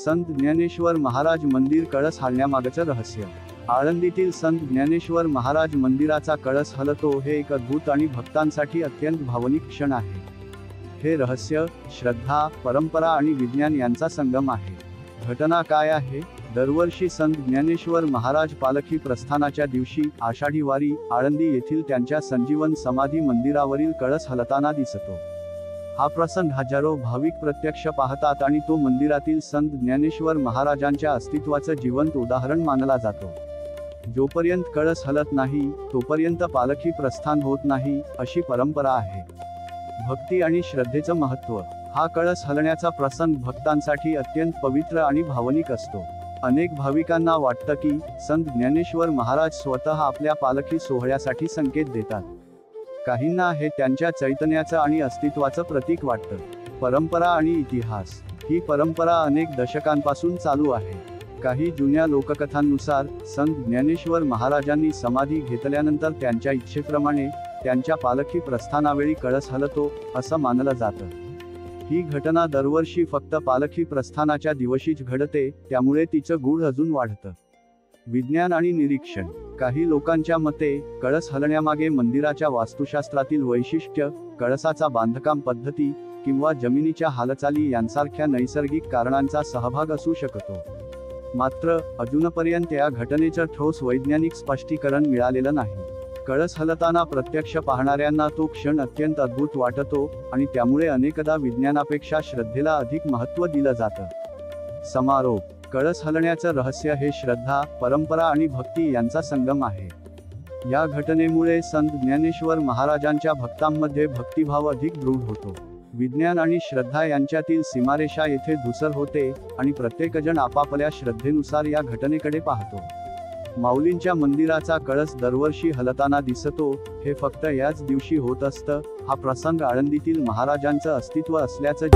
संत ज्ञानेश्वर महाराज मंदिर कळस हलण्यामागचं रहस्य। आळंदीतील संत ज्ञानेश्वर महाराज मंदिराचा कळस हलतो हे एक अद्भुत आणि भक्तांसाठी अत्यंत भावनिक क्षण आहे। हे रहस्य श्रद्धा, परंपरा आणि विज्ञान यांचा संगम आहे। घटना काय आहे? दरवर्षी संत ज्ञानेश्वर महाराज पालखी प्रस्थानाच्या दिवशी आषाढी वारी आळंदी येथील त्यांच्या संजीवन समाधी मंदिरावरील कळस हलताना दिसतो। हा प्रसंग हजारो भाविक प्रत्यक्ष पाहतात आणि तो मंदिरातील संत ज्ञानेश्वर महाराजांच्या अस्तित्वाचं जिवंत उदाहरण मानला जातो। जोपर्यंत कळस हलत नाही तोपर्यंत पालखी प्रस्थान होत नाही, अशी परंपरा आहे। भक्ती आणि श्रद्धेचं महत्त्व। हा कळस हलण्याचा प्रसंग भक्तांसाठी अत्यंत पवित्र आणि भावनिक असतो। अनेक भाविकांना वाटतं की संत ज्ञानेश्वर महाराज स्वतः आपल्या पालखी सोहळ्यासाठी संकेत देतात। काहींना हे त्यांच्या चैतन्याचं आणि अस्तित्वाचं प्रतीक वाटतं। परंपरा आणि इतिहास। ही परंपरा अनेक दशकांपासून चालू आहे। काही जुन्या लोककथांनुसार संत ज्ञानेश्वर महाराजांनी समाधी घेतल्यानंतर त्यांच्या इच्छेप्रमाणे त्यांच्या पालखी प्रस्थानावेळी कळस हलतो असं मानलं जातं। ही घटना दरवर्षी फक्त पालखी प्रस्थानाच्या दिवशीच घडते, त्यामुळे तिचं गूढ अजून वाढतं। विज्ञान आणि निरीक्षण। काही लोकांच्या मते कळस हलण्यामागे मंदिराच्या वास्तुशास्त्रातील वैशिष्ट्य, कळसाचा बांधकाम पद्धती किंवा जमिनीच्या हालचाली यांसारख्या नैसर्गिक कारणांचा सहभाग असू शकतो। मात्र अजूनपर्यंत या घटनेचं ठोस वैज्ञानिक स्पष्टीकरण मिळालेलं नाही। कळस हलताना प्रत्यक्ष पाहणाऱ्यांना तो क्षण अत्यंत अद्भुत वाटतो आणि त्यामुळे अनेकदा विज्ञानापेक्षा श्रद्धेला अधिक महत्त्व दिलं जातं। समारोप। कळस हलण्याचं रहस्य हे श्रद्धा, परंपरा आणि भक्ती यांचा संगम आहे। या घटनेमुळे संत ज्ञानेश्वर महाराजांच्या भक्तांमध्ये भक्तिभाव अधिक दृढ होतो। विज्ञान आणि श्रद्धा यांच्यातील सीमारेषा येथे धूसर होते आणि प्रत्येकजण आपापल्या श्रद्धेनुसार या घटनेकडे पाहतो। माऊलींच्या मंदिराचा कळस दरवर्षी हलताना दिसतो हे फक्त याच दिवशी होत असतं। हा प्रसंग आळंदीतील महाराजांचं अस्तित्व असल्याचं